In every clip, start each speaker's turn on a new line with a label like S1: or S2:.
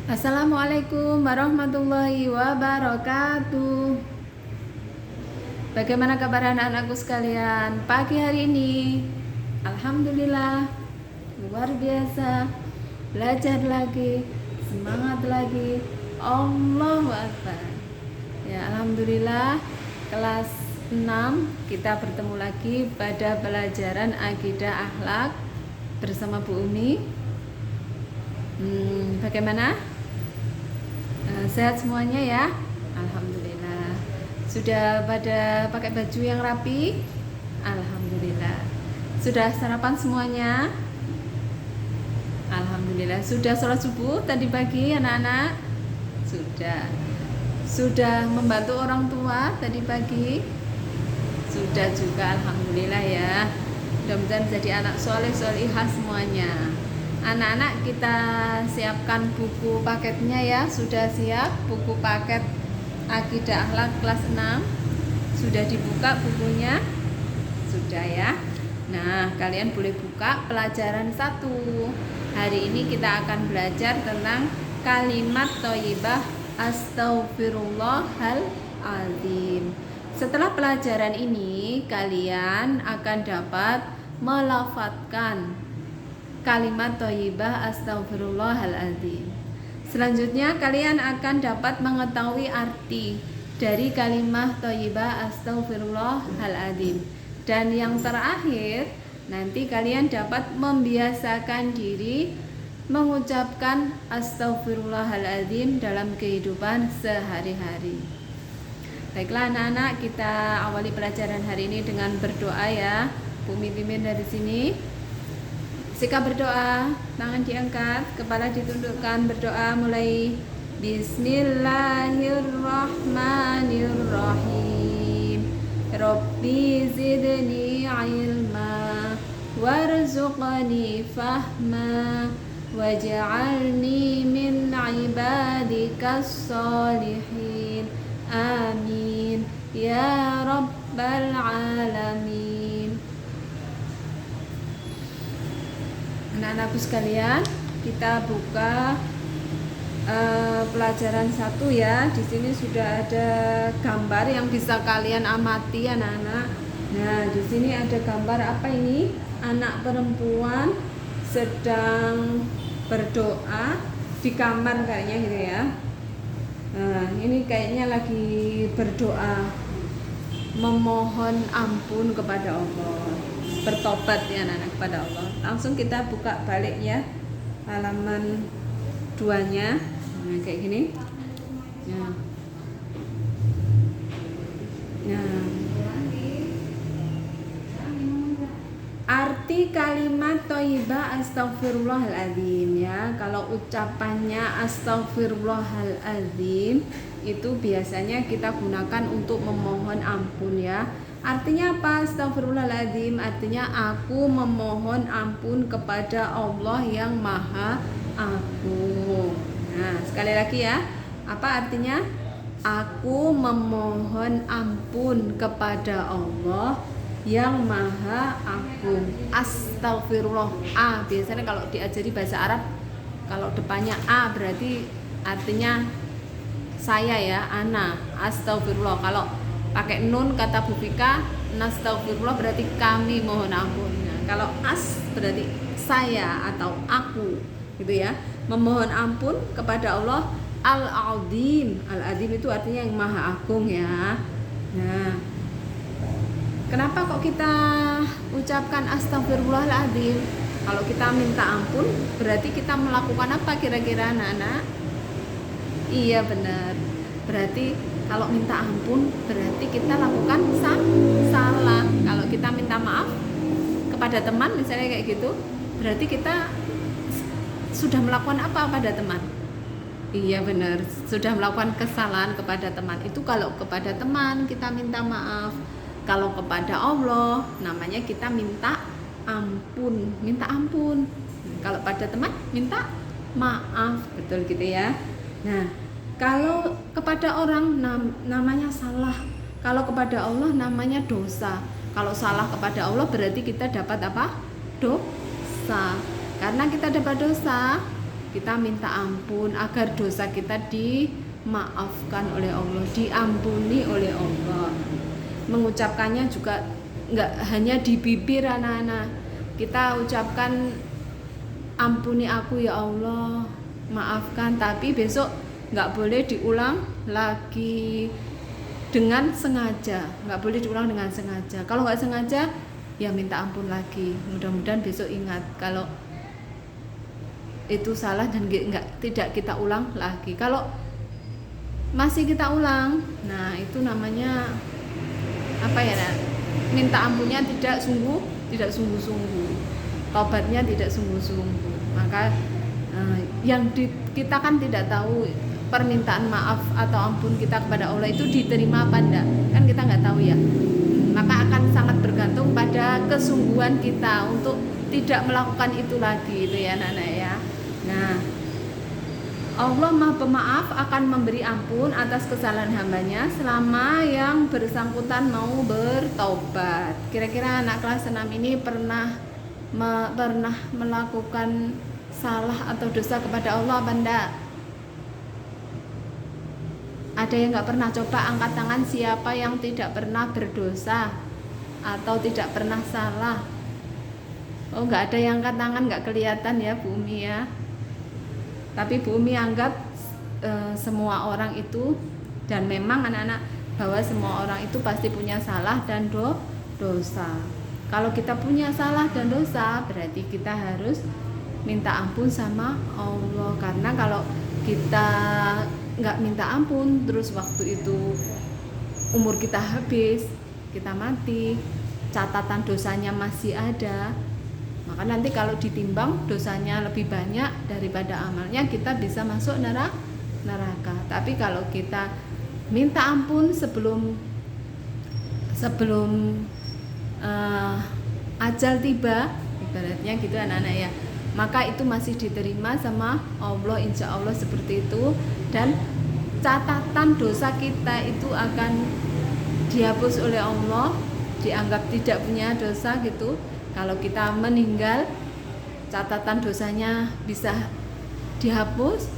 S1: Assalamualaikum warahmatullahi wabarakatuh. Bagaimana kabar anak-anakku sekalian pagi hari ini? Alhamdulillah, luar biasa. Belajar lagi, semangat lagi. Allahu Akbar. Ya, alhamdulillah, kelas 6 kita bertemu lagi pada pelajaran akidah akhlak bersama Bu Umi. Bagaimana? Sehat semuanya ya? Alhamdulillah. Sudah pada pakai baju yang rapi? Alhamdulillah. Sudah sarapan semuanya? Alhamdulillah. Sudah sholat subuh tadi pagi anak-anak? Sudah membantu orang tua tadi pagi? Sudah juga, alhamdulillah ya. Mudah-mudahan jadi anak soleh solihah semuanya. Anak-anak, kita siapkan buku paketnya ya. Sudah siap buku paket akidah akhlak kelas 6? Sudah dibuka bukunya? Sudah ya. Nah, kalian boleh buka pelajaran 1. Hari ini kita akan belajar tentang kalimat thayyibah astaghfirullahaladzim. Setelah pelajaran ini, kalian akan dapat melafadzkan kalimat thayyibah astaghfirullahaladzim. Selanjutnya kalian akan dapat mengetahui arti dari kalimat thayyibah astaghfirullahaladzim. Dan yang terakhir, nanti kalian dapat membiasakan diri mengucapkan astaghfirullahaladzim dalam kehidupan sehari-hari. Baiklah anak-anak, kita awali pelajaran hari ini dengan berdoa ya. Bu pimpin dari sini. Sikap berdoa, tangan diangkat, kepala ditundukkan, berdoa mulai. Bismillahirrahmanirrahim. Rabbi zidni ilma warzuqni fahma waj'alni min ibadikas sholihin. Amin ya rabbal alamin. Anak-anakku sekalian, kita buka pelajaran 1 ya. Di sini sudah ada gambar yang bisa kalian amati anak-anak. Nah, di sini ada gambar apa ini? Anak perempuan sedang berdoa di kamar kayaknya gitu ya. Nah, ini kayaknya lagi berdoa memohon ampun kepada Allah, bertobat ya anak-anak kepada Allah. Langsung kita buka balik ya halaman 2-nya. Nah, kayak gini. Nah, arti kalimat thayyibah astaghfirullahaladzim ya. Kalau ucapannya astaghfirullahaladzim itu biasanya kita gunakan untuk memohon ampun ya. Artinya apa astaghfirullahaladzim? Artinya aku memohon ampun kepada Allah yang Maha Agung. Nah, sekali lagi ya. Apa artinya? Aku memohon ampun kepada Allah yang Maha Agung. Astagfirullah. A biasanya kalau diajari bahasa Arab, kalau depannya A berarti artinya saya ya, ana. Astagfirullah. Kalau pakai nun kata Bu Fika, nastaghfirullah berarti kami mohon ampun. Nah, kalau as berarti saya atau aku gitu ya. Memohon ampun kepada Allah Al-Azim. Al-Azim itu artinya yang Maha Agung ya. Nah, kenapa kok kita ucapkan astagfirullahaladzim? Kalau kita minta ampun berarti kita melakukan apa kira-kira anak-anak? Iya benar. Berarti kalau minta ampun berarti kita lakukan salah. Kalau kita minta maaf kepada teman misalnya kayak gitu, berarti kita sudah melakukan apa pada teman? Iya benar, sudah melakukan kesalahan kepada teman. Itu kalau kepada teman kita minta maaf. Kalau kepada Allah namanya kita minta ampun. Kalau pada teman minta maaf, betul gitu ya. Nah, kalau kepada orang namanya salah. Kalau kepada Allah namanya dosa. Kalau salah kepada Allah berarti kita dapat apa? Dosa. Karena kita dapat dosa, kita minta ampun agar dosa kita dimaafkan oleh Allah, diampuni oleh Allah. Mengucapkannya juga nggak hanya di bibir anak-anak, kita ucapkan ampuni aku ya Allah, maafkan, tapi besok nggak boleh diulang lagi dengan sengaja, nggak boleh diulang dengan sengaja. Kalau nggak sengaja ya minta ampun lagi, mudah-mudahan besok ingat kalau itu salah dan tidak kita ulang lagi. Kalau masih kita ulang, nah itu namanya apa ya, minta ampunnya tidak sungguh-sungguh, tobatnya tidak sungguh-sungguh. Maka kita kan tidak tahu permintaan maaf atau ampun kita kepada Allah itu diterima apa enggak, kan kita nggak tahu ya. Maka akan sangat bergantung pada kesungguhan kita untuk tidak melakukan itu lagi, itu ya anak-anak ya. Nah, Allah Maha Pemaaf akan memberi ampun atas kesalahan hambanya selama yang bersangkutan mau bertaubat. Kira-kira anak kelas 6 ini pernah melakukan salah atau dosa kepada Allah apa enggak? Ada yang nggak pernah? Coba angkat tangan siapa yang tidak pernah berdosa atau tidak pernah salah. Oh, nggak ada yang angkat tangan, nggak kelihatan ya Bu Umi ya. Tapi Bu Umi anggap semua orang itu, dan memang anak-anak, bahwa semua orang itu pasti punya salah dan dosa. Kalau kita punya salah dan dosa, berarti kita harus minta ampun sama Allah. Karena kalau kita nggak minta ampun, terus waktu itu umur kita habis, kita mati, catatan dosanya masih ada, maka nanti kalau ditimbang dosanya lebih banyak daripada amalnya, kita bisa masuk neraka. Tapi kalau kita minta ampun sebelum ajal tiba, ibaratnya gitu anak-anak ya, maka itu masih diterima sama Allah, insya Allah seperti itu. Dan catatan dosa kita itu akan dihapus oleh Allah, dianggap tidak punya dosa gitu. Kalau kita meninggal, catatan dosanya bisa dihapus,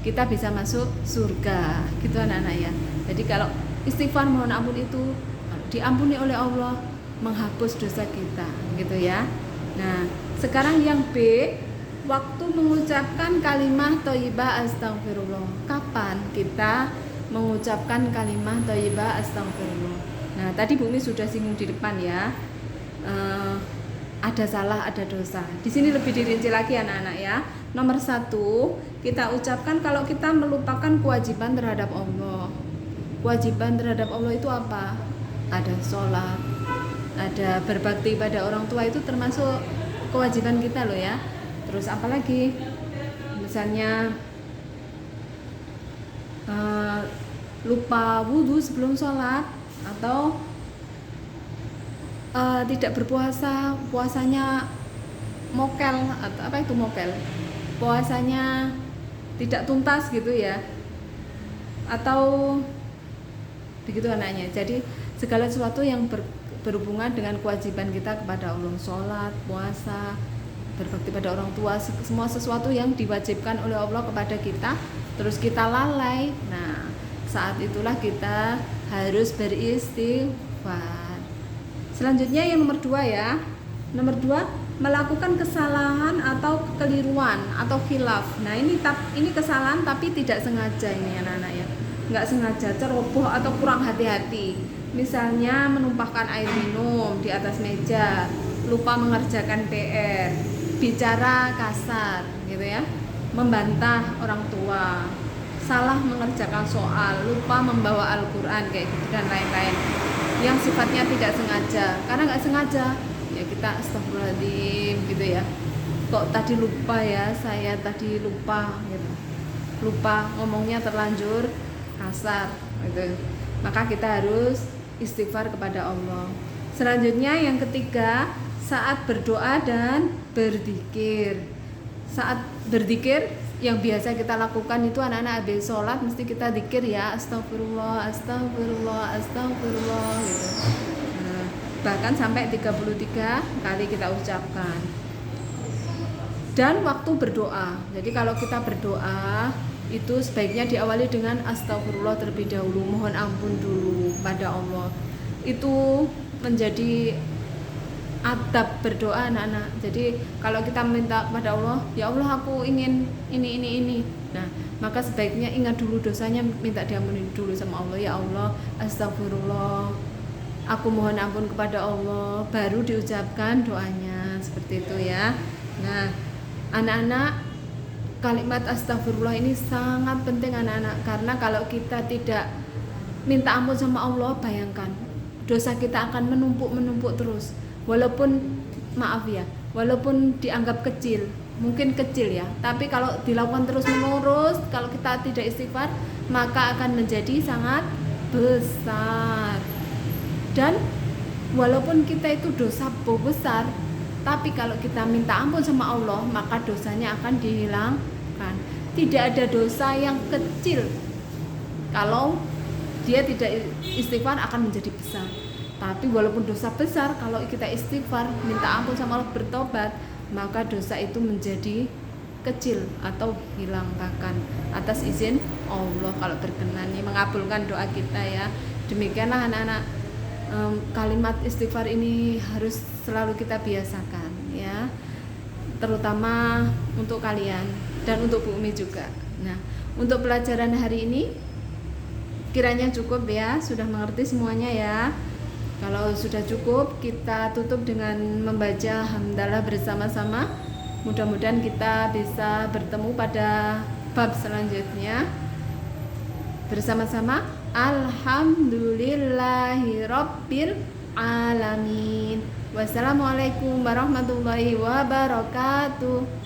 S1: kita bisa masuk surga gitu anak-anak ya. Jadi kalau istighfar mohon ampun itu diampuni oleh Allah, menghapus dosa kita gitu ya. Nah, sekarang yang B, waktu mengucapkan kalimat thayyibah astagfirullah. Kapan kita mengucapkan kalimat thayyibah astagfirullah? Nah, tadi Bu Umi sudah singgung di depan ya. Ada salah, ada dosa. Di sini lebih dirinci lagi anak-anak ya. Nomor 1, kita ucapkan kalau kita melupakan kewajiban terhadap Allah. Kewajiban terhadap Allah itu apa? Ada sholat, ada berbakti pada orang tua, itu termasuk kewajiban kita loh ya. Terus apalagi? Misalnya lupa wudhu sebelum sholat, atau tidak berpuasa, puasanya mokel, atau apa itu mokel, puasanya tidak tuntas gitu ya, atau begitu anaknya. Jadi segala sesuatu yang berhubungan dengan kewajiban kita kepada Allah, sholat, puasa, berbakti pada orang tua, semua sesuatu yang diwajibkan oleh Allah kepada kita, terus kita lalai, nah saat itulah kita harus beristighfar. Selanjutnya yang nomor 2 ya. Nomor 2, melakukan kesalahan atau kekeliruan atau khilaf. Nah ini kesalahan tapi tidak sengaja ini anak-anak ya. Nggak sengaja, ceroboh atau kurang hati-hati. Misalnya menumpahkan air minum di atas meja, lupa mengerjakan PR, bicara kasar gitu ya, membantah orang tua, salah mengerjakan soal, lupa membawa Al-Quran kayak gitu dan lain-lain, yang sifatnya tidak sengaja. Karena nggak sengaja ya kita astagfirullahaladzim gitu ya, kok tadi lupa ya, saya tadi lupa gitu, lupa ngomongnya terlanjur kasar gitu. Maka kita harus istighfar kepada Allah. Selanjutnya yang ketiga, saat berdoa dan berzikir. Saat berzikir yang biasa kita lakukan itu anak-anak habis sholat mesti kita zikir ya, astagfirullah, astagfirullah, astagfirullah gitu. Bahkan sampai 33 kali kita ucapkan. Dan waktu berdoa. Jadi kalau kita berdoa itu sebaiknya diawali dengan astagfirullah terlebih dahulu, mohon ampun dulu pada Allah. Itu menjadi adab berdoa anak-anak. Jadi kalau kita minta kepada Allah, ya Allah aku ingin ini. Nah, maka sebaiknya ingat dulu dosanya, minta diampuni dulu sama Allah. Ya Allah, astagfirullah, aku mohon ampun kepada Allah, baru diucapkan doanya, seperti itu ya. Nah, anak-anak, kalimat astagfirullah ini sangat penting anak-anak, karena kalau kita tidak minta ampun sama Allah, bayangkan dosa kita akan menumpuk terus. Walaupun maaf ya, walaupun dianggap kecil, mungkin kecil ya, tapi kalau dilakukan terus menerus, kalau kita tidak istighfar, maka akan menjadi sangat besar. Dan walaupun kita itu dosa besar, tapi kalau kita minta ampun sama Allah, maka dosanya akan dihilangkan. Tidak ada dosa yang kecil, kalau dia tidak istighfar akan menjadi besar. Tapi walaupun dosa besar, kalau kita istighfar, minta ampun sama Allah, bertobat, maka dosa itu menjadi kecil atau hilang bahkan atas izin Allah kalau berkenan mengabulkan doa kita ya. Demikianlah anak-anak, kalimat istighfar ini harus selalu kita biasakan ya, terutama untuk kalian dan untuk Bu Umi juga. Nah, untuk pelajaran hari ini kiranya cukup ya, sudah mengerti semuanya ya. Kalau sudah cukup, kita tutup dengan membaca hamdalah bersama-sama. Mudah-mudahan kita bisa bertemu pada bab selanjutnya bersama-sama. Alhamdulillahirabbil alamin. Wassalamualaikum warahmatullahi wabarakatuh.